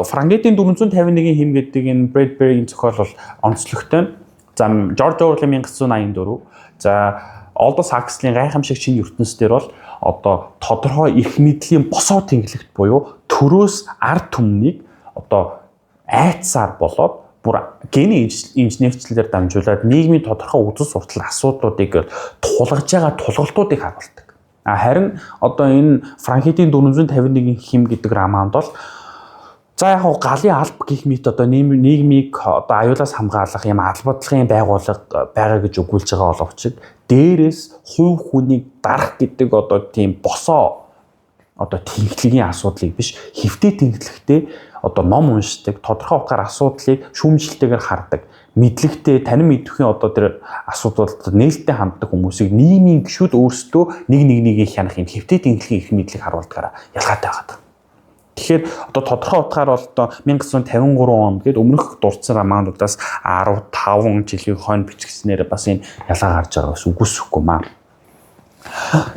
Франкентийн 451-ийн хим гэдэг энэ Брэдберигийн зохиол бол онцлогтой. За Жорж Оруэллийн 1984 за Олдос Хакслийн гайхамшиг чин ертөнц дээр бол одоо тодорхой эрх мэдлийн босоо тэнглэгт буюу төрөөс ард түмнийг одоо айцсаар болоод бүр гений инженерчлэлээр дамжуулаад нийгмийн тодорхой үзэл суртал асуудлуудыг тулгаж байгаа тулгалтуудыг харуулдаг. Харин одоо энэ Франкентийн 451-ийн хим гэдэг романд бол за яг галын алба гэх мэт одоо нийгмийг одоо аюулаас хамгаалах юм албадлогын байгууллага байгаа гэж өгүүлж байгаа боловч дээрээс хувь хүнийг дарах гэдэг одоо тийм босоо одоо тэнхлэгийн асуудлыг биш хэвтээ тэнхлэхтэй одоо ном уншдаг тодорхой утгаар асуудлыг шүүмжлэлтэйгээр хардаг мэдлэгтэй танин мэдвхийн одоо тэр асуудлууд нээлттэй ханддаг хүмүүсийг нийгмийн гишүүд өөрсдөө нэг хянах юм хэвтээ тэнхлэгийн их мэдлэг харуулдагаараа ялгаатай байгаа. Тэгэхээр одоо тодорхой утгаар бол одоо 1953 онд гээд өмнөх дурдсан романуудаас 15 жилийн хойно бичигдснээр бас энэ ялгаа гарч байгаа бас үгүйсэхгүй маа.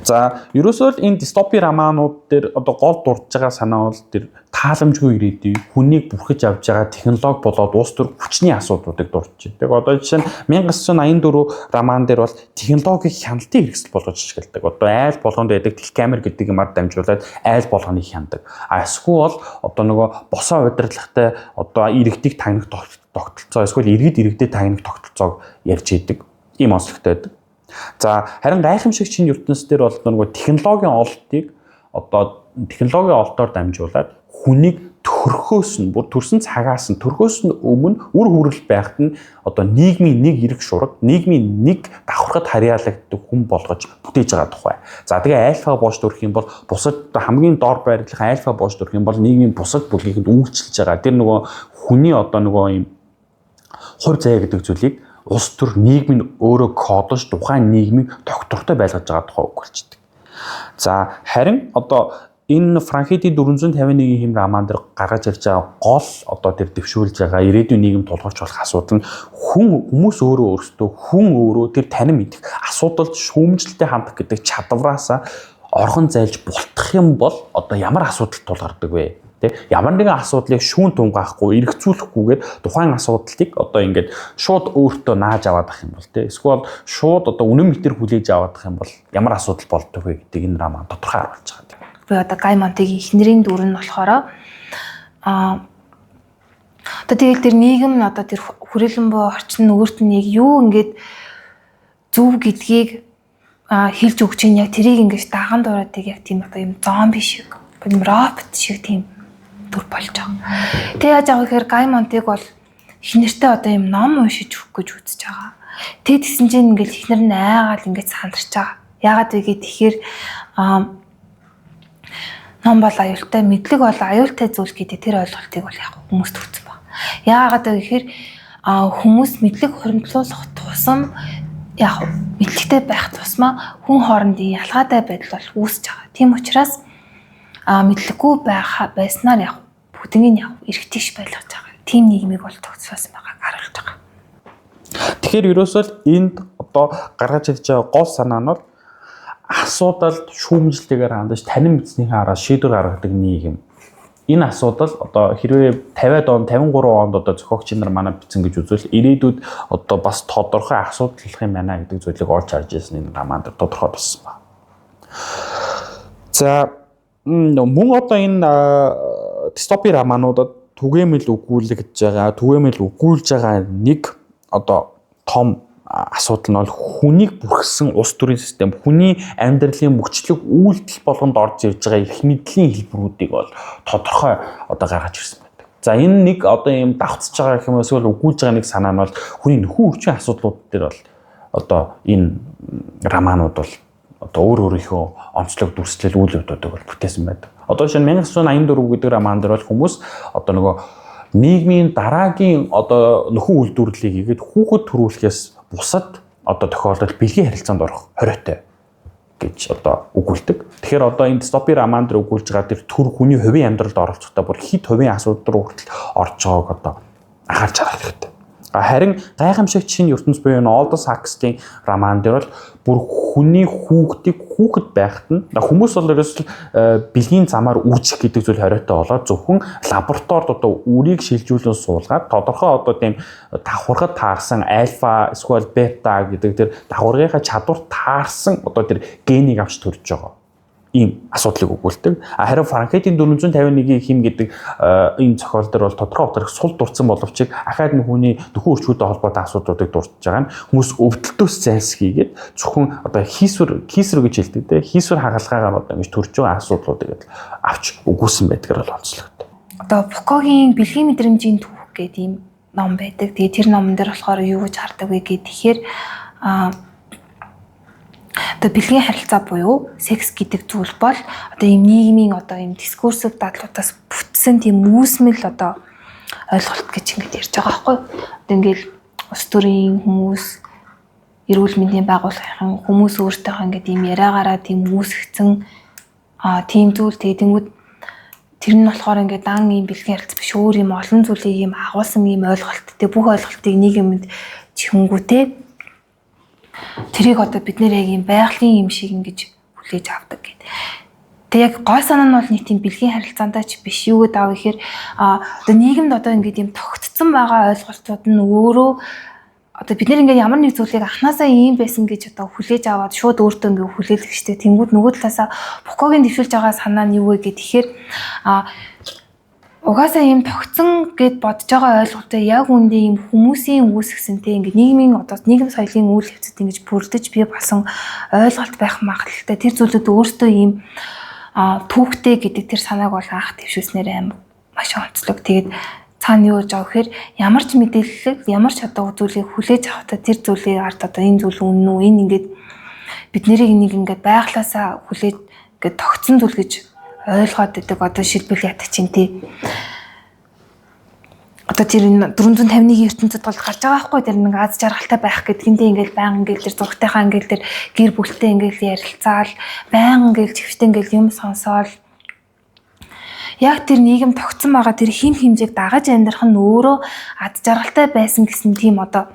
За ерөөсөө л энэ дистопи романууд дээр одоо гол дурдж байгаа санаа бол тэр тааламжгүй ирээдүй хүнийг бүрхэж авч байгаа технологи болоод улс төр хүчний асуудлуудыг дурдж байгаа. Одоо жишээ нь 1984 роман дээр бол технологийн хяналтын хэрэгсэл болгож ашигладаг. Одоо айл болгонд байдаг телекамер гэдэг юмар дамжуулаад айл болгоныг хяндаг. Эсвэл бол одоо нөгөө босоо удирдлагатай одоо иргэдийг тагнах тогтолцоо эсвэл иргэдэд тагнах тогтолцоог ярьж идэг. Ийм онцлогтой байдаг. За харин гайхамшиг чин ертөнц дээр бол нөгөө технологийн ололтыг одоо технологийн ололтоор дамжуулаад хүнийг төрхөөс нь бүр төрсэн цагаас нь төрхөөс нь өмнө үр хүрэл байхад нь одоо нийгмийн нэг эрх шураг, нийгмийн нэг давхархад харьяалагддаг хүн болгож бүтээж байгаа тухай. За тэгээ альфа бооч төрөх юм бол бусад хамгийн доор байрлах альфа бооч төрөх юм бол нийгмийн бусад бүлгэгэнд үйлчилж байгаа. Тэр нөгөө хүний одоо нөгөө юм хувь заяа гэдэг зүйлийг улс төр нийгэм нь өөрөө кодолж тухайн нийгмийг доктортой байлгаж байгаа тухай өгүүлждэг. За харин одоо энэ Франкентийн 451-ийн хим роман дээр гаргаж ирж байгаа гол одоо тэр дэвшүүлж байгаа ирээдүйн нийгэм тулгарч болох асуудал нь хүмүүс өөрөө тэр танин мэдих асуудалд шүүмжлэлтэй хандах гэдэг чадвараасаа орхон зайлж бултах юм бол одоо ямар асуудал тулгардаг вэ Тэ ямар нэгэн асуудлыг шүүн тунгаахгүй, эргэцүүлэхгүйгээр тухайн асуудлыг одоо ингээд шууд өөртөө нааж аваад ах юм бол тэ эсвэл шууд одоо үнэн мэтэр хүлээж аваад ах юм бол ямар асуудал болдог вэ гэдэг энэ роман тодорхой харуулж байгаа. Би одоо Гай Монтигийн эхнэрийн дүр нь болохоор одоо тэгэл тэр нийгэм одоо тэр хүрээлэн буй орчин өөрт нь яг юу ингээд зөв гэдгийг хэлж өгч ийн яг тэрийг ингэж даган дураад яг тийм одоо юм зомби шиг, юм робот шиг тийм дүр болж байгаа. Тэг яаж байгаа гэхээр Гай Монтиг бол эхнэртээ одоо юм ном уншиж өгөх гэж үзэж байгаа. Тэг тэгсэн чинь ингээл эхнэр нь айгаал ингэж сандарч байгаа. Яагаад вэ гэхээр ном бол аюултай, мэдлэг бол аюултай зүйл гэдэг тэр ойлголтыг бол яг хүмүүст өгсөн байна. Яагаад вэ гэхээр хүмүүс мэдлэг хуримтлуулах тусам яг мэдлэгтэй байх тусмаа хүн хоорондын ялгаатай байдал бол үүсэж байгаа. Тийм учраас мэдлэггүй байснаар яг бүгднийг яг эргэжтэйш байлгаж байгаа. Тийм нийгмийг бол тогтсоосон байгааг харуулж байгаа. Тэгэхээр ерөөсөө энд одоо гаргаж ирж байгаа гол санаа нь бол асуудалд шүүмжлэлтэйгээр хандаж танин мэдснийхээ араас шийдвэр гаргадаг нийгэм. Энэ асуудал одоо хэрвээ 50-аад он 53 онд одоо зохиогч нар манай бичсэн гэж үзвэл ирээдүйд одоо бас тодорхой асуудал болох юм байна гэдэг зүйлийг олж харж ирсэн энэ роман дээр тодорхой болсон байна. За мөн одоо энэ дистопи романуудад түгээмэл өгүүлж байгаа нэг одоо том асуудал нь бол хүнийг бүрхсэн улс төрийн систем, хүний амьдралын мөчлөг үйлдэл болгонд орж ирж байгаа их мэдлийн хэлбэрүүдийг бол тодорхой одоо гаргаж ирсэн байдаг. За энэ нэг одоо юм давтсаж байгаа гэх юм эсвэл өгүүлж байгаа нэг санаа нь бол хүний нөхөн өвчин асуудлууд дээр бол одоо энэ романууд бол одоо өөрийнхөө онцлог дүрслэл үйл явдлуудыг бол бүтээсэн байдаг. Одоо шинэ 1984 гэдэг роман дээр бол хүмүүс одоо нөгөө нийгмийн дараагийн одоо нөхөн үйлдвэрлэлийг хийгээд хүүхэд төрүүлэхээс бусад одоо тохиолдолд бэлгийн харилцаанд орох хориотой гэж одоо өгүүлдэг. Тэгэхээр одоо энэ дистопи роман дээр өгүүлж байгаа тэр төр хүний хувийн амьдралд оролцохдоо бүр хэд хувийн асуудал руу хүртэл орж байгааг одоо анхаарч харах хэрэгтэй. Харин гайхамшигт шинэ ертөнц буюу Олдос Хакслийн роман дээр бол бүр хүний хүүхэд байхад нь хүмүүс бол ерөөсөл бэлгийн замаар үүсэх гэдэг зүйл хориотой болоод зөвхөн лабораторид одоо үрийг шилжүүлэн суулгаад тодорхой одоо тийм давхаргад таарсан альфа эсвэл бета гэдэг тэр давхаргынхаа чадвар таарсан одоо тэр генийг авч төрж байгаа ийм асуудлыг өгүүлдэг. Харин Франкентийн 451-ийн хим гэдэг энэ зохиол дээр бол тодорхой сул дурдсан боловч ахаад нь хүний нөхөн өрчгүүдэд холбоотой асуудлуудыг дурдж байгаа нь хүмүүс өвдөлтөөс зайлсхийгээд зөвхөн одоо хийсвэр гэж хэлдэг те хийсвэр хагалгаагаар одоо ингэж төрж байгаа асуудлуудыг авч өгүүлсэн байдгаар бол онцлогтой. Одоо Фукогийн бэлгийн мэдрэмжийн түүх гэдэг ийм ном байдаг. Тэгээ тэр номон дээр болохоор юу гэж хардаг вэ гэхээр одоо бэлгийн харилцаа буюу секс гэдэг зүйл бол одоо ийм нийгмийн одоо ийм дискурсив дадлуудаас бүтсэн тийм үүсмэл одоо ойлголт гэж ингэж ярьж байгаа байхгүй. Одоо ингээл улс төрийн хүмүүс, эрүүл мэндийн байгууллагын хүмүүс өөртөө ингэж ийм яриагаараа тийм үүсгэсэн тийм зүйл тэгэнгүүт тэр нь болохоор ингээд дан ийм бэлгийн харилцаа биш өөр юм олон зүйлийг ийм агуулсан ийм ойлголт тэг бүх ойлголтыг нэг юмд чихэнгүүтэй тэрийг одоо бид нэр яг юм байгалийн юм шиг ингэж хүлээж авдаг гэдэг. Тэг яг гой санаа нь бол нэг тийм бэлгийн харилцаандаа ч биш юу гэдэг аа гэхээр одоо нийгэмд одоо ингэж юм тогтцсон байгаа ойлголтууд нь өөрөө одоо бид нэр ингээд ямар нэг зүйлийг анханасаа ийм байсан гэж одоо хүлээж аваад шууд өөртөө ингээд хүлээлгэх штеп. Тэнгүүд нөгөө талаасаа Фукогийн дэвшүүлж байгаа санаа нь юу вэ гэхээр угаасаа ийм тогтсон гэд бодож байгаа ойлголтоо яг үндэ ийм хүмүүсийн үүсгэсэнтэй ингээд нийгэм соёлын үйл явцад ингэж бүрдэж бий болсон ойлголт байх магадлалтай тэр зүйлүүд өөртөө ийм түүхтэй гэдэг тэр санааг бол анх дэвшүүлснээр аим маш онцлог. Тэгээд цаана юу гэж байгаа гэхээр ямар ч мэдээлэл ямар ч одоо зүйлийг хүлээж авахдаа тэр зүйлийг ард одоо энэ зүйл үнэн үү энэ ингээд бид нарыг нэг ингээд байглаасаа хүлээж ингээд тогтсон зүйл гэж ойлгоод байдаг. Одоо шилбэл ятг чинь тий. Одоо тэр 451-ийн ертөнцид бол гарч байгаа байхгүй тэр нэг аз жаргалтай байх гэдгэндээ ингээл баян ингээл тэр зургтайхаа ингээл тэр гэр бүлтэй ингээл ярилцаал баян ингээл чивштэй ингээл юм сонсоол яг тэр нийгэм тогтсон байгаа тэр хим хэмжээг дагаж амьдрах нь өөрөө аз жаргалтай байсан гэсэн тийм одоо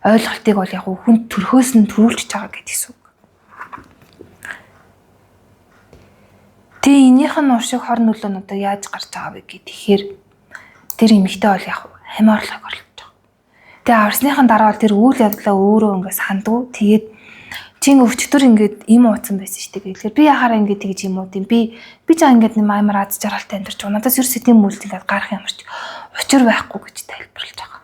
ойлголтыг бол яг хүн төрхөөс нь төрүүлж байгаа гэдэг юм. Тэгээ энийх нь уршиг хор нөлөө нь одоо яаж гарч байгаа вэ гэхээр тэр эмэгтэй бол яг хамаарлаг орлож байгаа. Тэгээ аварсныхан дараа бол тэр үйл явдлаа өөрөө ингээд сандгүй. Тэгээд чинь өвчтөр ингээд им ууцсан байсан шүү дээ. Тэгэхээр би яхаараа ингээд тэгж юм уу тийм би жаа ингээд нэм амар аз жаргалтай амьдарч байгаа. Надаас ерөөс тийм үйлдэл ингээд гарах юмарч учир байхгүй гэж тайлбарлаж байгаа.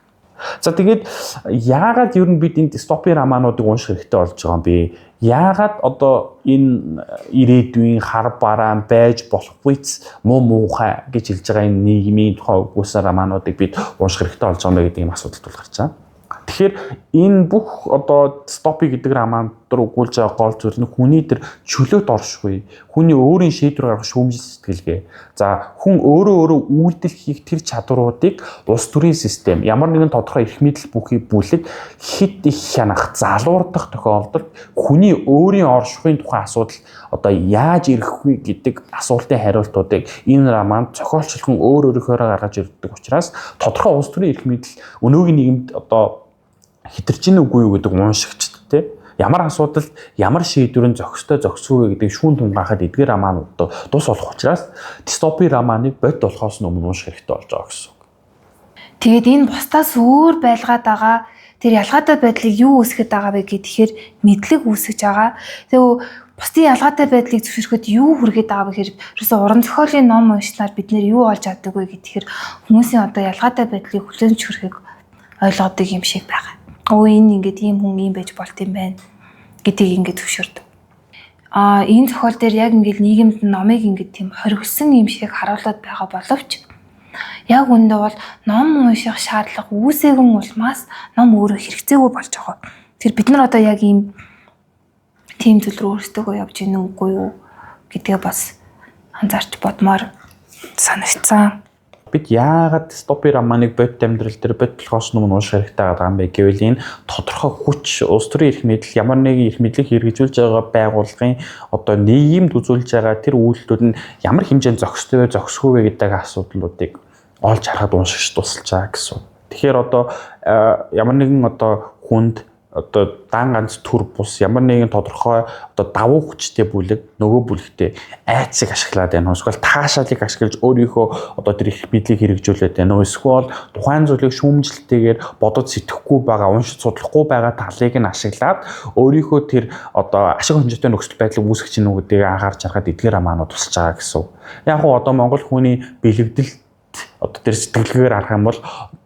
За тэгээд яагаад ер нь бид энэ дистопийн романуудыг унших хэрэгтэй болж байгаа юм бэ? Яагаад одоо энэ ирээдүйн хар бараан байж болохгүйц муу муухай гэж хэлж байгаа энэ нийгмийн тухай үгүйсэн романуудыг бид унших хэрэгтэй болж байгаа юм гэдэг юм асуудал тул гарч байгаа. Тэгэхээр энэ бүх одоо дистопи гэдэг роман дээр өгүүлж байгаа гол зүйл нь хүний тэр чөлөөт оршгүй, хүний өөрийн шийдвэр гаргах шүүмжил сэтгэлгээ. За хүн өөрөө үйлдэл хийх тэр чадваруудыг улс төрийн систем ямар нэгэн тодорхой эрх мэдэл бүхий бүлэг хэд их хянах, залуурдах тохиолдолд хүний өөрийн оршихуйн тухай асуудал одоо яаж ирэх вэ гэдэг асуултын хариултуудыг энэ романд зохиолчлон өөрөөрөө гаргаж ирдэг учраас тодорхой улс төрийн эрх мэдэл өнөөгийн нийгэмд одоо хитэрч ийн үгүй юу гэдэг уншигчд те ямар асуудалд ямар шийдвэрэн зохисгүй гэдэг шүүн тунгаахад эдгээр романууд тус болох учраас дистопи романыг бод болохоос өмнө унших хэрэгтэй болж байгаа гэсэн үг. Тэгээд энэ бусдаас өөр байлгаад байгаа тэр ялгаатай байдлыг юу үүсгэж байгаа вэ гэхээр мэдлэг үүсгэж байгаа. Тэгээ бусдын ялгаатай байдлыг зөвшөөрөхөд юу хүргээд байгаа вэ гэхээр ерөөсөө уран зохиолын ном уншснаар бид нэр юу олж авдаг вэ гэхээр хүмүүсийн одоо ялгаатай байдлыг хүлээн зөвшөөрөхийг ойлгодог юм шиг байгаа. Энэ ингээд ийм хүн ийм байж болт юм байна гэдгийг ингээд зөвшөөрдөг. Энэ зохиол дээр яг ингээд нийгэмд номыг ингээд тийм хоригдсан юм шиг харуулад байгаа боловч яг үүндээ бол ном унших шаардлага үүсэгэн улмаас ном өөрөө хэрэгцээгүй болж байгаа. Тэр бид нар одоо яг ийм тийм зүйл рүү өөрсдөө явж гинэ үгүй юу гэдгээ бас анзаарч бодмоор санагдсан. Бид яагаад дистопи романыг бод амьдрал дээр бод болохоос өмнө унших хэрэгтэй байгаа юм бэ гэвэл энэ тодорхой хүч, улс төрийн эрх мэдэл, ямар нэгэн эрх мэдлийг хэрэгжүүлж байгаа байгууллагын одоо нийгэмд үзүүлж байгаа тэр үйлдэлүүд нь ямар хэмжээнд зохистой вэ, зохисгүй вэ гэдэг асуудлуудыг олж харахад уншигч тусалж байгаа гэсэн. Тэгэхээр одоо ямар нэгэн одоо хүнд одоо дан ганц төр бус ямар нэгэн тодорхой одоо давуу хүчтэй бүлэг нөгөө бүлэгтээ айцыг ашиглаад байна. Эсвэл таашаалыг ашиглаж өөрийнхөө одоо тэр их мэдлийг хэрэгжүүлээд байна. Эсвэл тухайн зүйлийг шүүмжлэлтэйгээр бодож сэтгэхгүй байгаа, уншиж судлахгүй байгаа талыг нь ашиглаад өөрийнхөө тэр одоо ашиг хонжтой нөхцөл байдлыг үүсгэж гинэ гэдгийг анхаарч харахад эдгээр романууд тусалж байгаа гэсэн. Яг гоо одоо Монгол хүний бэлэгдэл одоо тэр сэтгэлгээгээр харах юм бол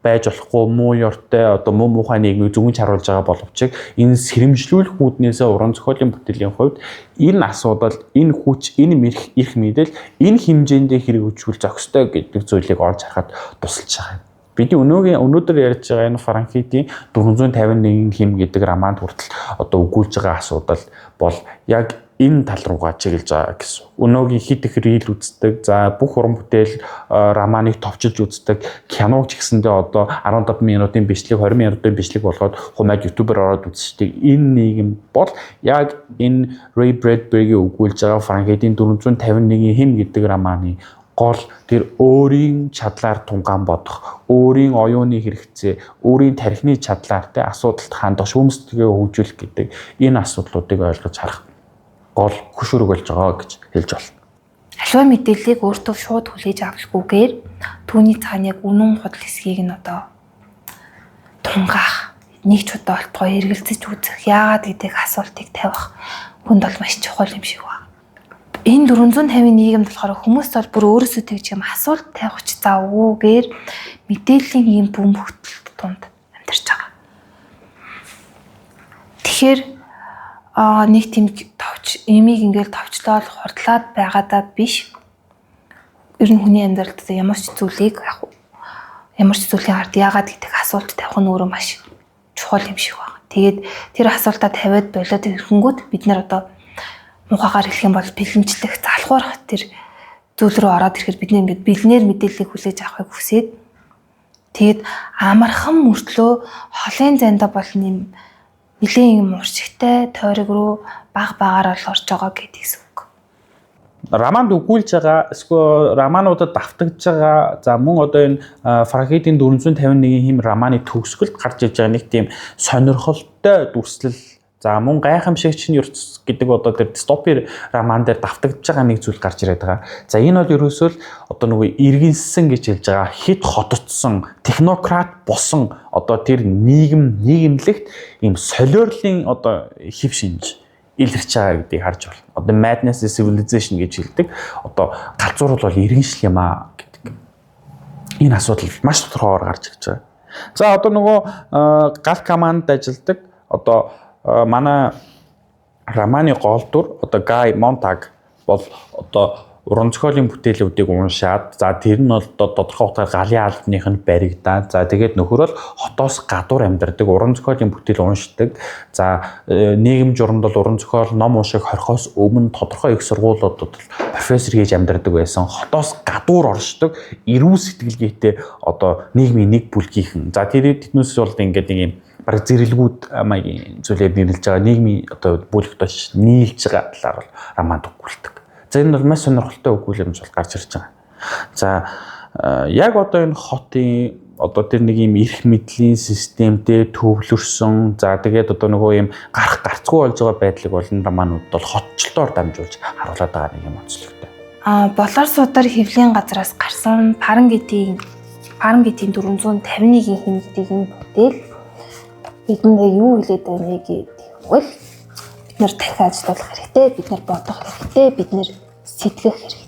байж болохгүй муу ёртой одоо муу муухай нийгмийг зөвхөн харуулж байгаа боловч энэ сэрэмжлүүлэх үүднээсээ уран зохиолын бүтээлийн хувьд энэ асуудал, энэ хүч, энэ эрх мэдэл энэ хэмжээндээ хэрэгжүүл зохистой гэдэг зүйлийг олж харахад тусалж байгаа юм. Бидний өнөөдөр ярьж байгаа энэ Франкетийн 451 хэм гэдэг романд хүртэл одоо өгүүлж байгаа асуудал бол яг энэ тал руугаа чиглэж байгаа гэсэн. Өнөөгийн хит их рил үздэг, за бүх уран бүтээл романыг товчилж үздэг, киног ч гэсэндээ одоо 15 минутын бичлэг, 20 минутын бичлэг болгоод хумаад YouTube-аар ороод үздэг. Энэ нийгэм бол яг энэ Ray Bradbury-гийн өгүүлж байгаа Франкетийн 451 хэм гэдэг романы гол тэр өөрийн чадлаар тунгаан бодох, өөрийн оюуны хэрэгцээ, өөрийн тархины чадлаартай асуудалд хандах, шүүмжлэлгээ хөгжүүлэх гэдэг энэ асуудлуудыг ойлгож харах гол хөшөөрөг болж байгаа гэж хэлж байна. Аливаа мэдээллийг өөртөө шууд хүлээж авахгүйгээр түүний цаана яг үнэн худал хэсгийг нь одоо тунгаах, нэг ч удаа олтгоо эргэлзэж үзэх, яагаад гэдэг асуултыг тавих хүнд бол маш чухал юм шиг байна. Энэ 450-ийн нийгэмд болохоор хүмүүс бол бүр өөрөөсөө тэгж юм асуулт тавих ч заавгүйгээр мэдээллийн ийм бөмбөгтөл тунд амьдарч байгаа. Тэгэхээр нэг тийм имийг ингээл товчлоод хурдлаад байгаадаа биш. Ер нь хүний амьдралд ямар ч зүйлийг ямар ч зүйлийн ард яагаад гэдэг асуулт тавих нь өөрөө маш чухал юм шиг байна. Тэгээд тэр асуултаа тавиад болоод ирэнгүүт бид нар одоо мухагаар хэлэх юм бол бэлэмжлэх, залхуурах тэр зүйл рүү ороод ирэхэд бид ингээд бэлнээр мэдээллийг хүлээж авахыг хүсээд тэгээд амархан мөртлөө холын зайдаа бол нэм нэлийн юм уршигтай тойрог руу баг багаар л орж байгаа гэдгийгс үг. Романд өгүүлж байгаа эсвэл романуудад давтагдж байгаа за мөн одоо энэ Франкетийн 451 хэм романы төгсгөлд гарч иж байгаа нэг тийм сонирхолтой дүрслэл За мөн гайхамшигч нь ертөс гэдэг одоо тэр дистопи роман дээр давтагдж байгаа нэг зүйл гарч ирээд байгаа. За энэ бол ерөөсөө л одоо нөгөө иргэнсэн гэж хэлж байгаа хит хотцсон технократ босон одоо тэр нийгэмлэгт ийм солиорлын одоо хэв шинж илэрч байгаа гэдгийг харж байна. Одоо madness is civilization гэж хэлдэг. Одоо галзуурвал бол иргэншил юм аа гэдэг. Энэ асуудал маш тодорхойгоор гарч ирж байгаа. За одоо нөгөө гал команд ажилладаг одоо манай романы гол дүр одоо Гай Монтаг бол одоо уран зохиолын бүтээлүүдийг уншаад за тэр нь бол одоо тодорхой утгаар галын албаных нь баригдаад за тэгээд нөхөр бол хотоос гадуур амьдардаг уран зохиолын бүтээл уншдаг за нийгэм журамд бол уран зохиол ном унших хорхоос өмнө тодорхой их сургуулиудад профессор хийж амьдардаг байсан хотоос гадуур оршдог эрүү сэтгэлгээтэй одоо нийгмийн нэг бүлгийнхэн за тэднээс бол ингээд нэг юм баг зэрэлгүүд маягийн зүйлээр нэрлэж байгаа нийгмийн одоо бүлэгт очиж нийлж байгаа талаар бол роман өгүүлдэг. За энэ бол маш сонирхолтой өгүүлэмж бол гарч ирж байгаа. За яг одоо энэ хотын одоо тэр нэг юм эрх мэдлийн системтэй төвлөрсөн за тэгээд одоо нөгөө юм гарцгүй болж байгаа байдлыг бол энэ романууд бол хотчлолтоор дамжуулж харуулдаг байгаа нэг юм онцлогтой. Болор судар хэвлийн газраас гарсан Фаренгейтийн 451-ийн хэмжээгийн бүтээл бидэндээ юу хэлээд байна гэвэл бид нэр дахин ажиллах хэрэгтэй, бид нэр бодох хэрэгтэй, бид нэр сэтгэх хэрэгтэй.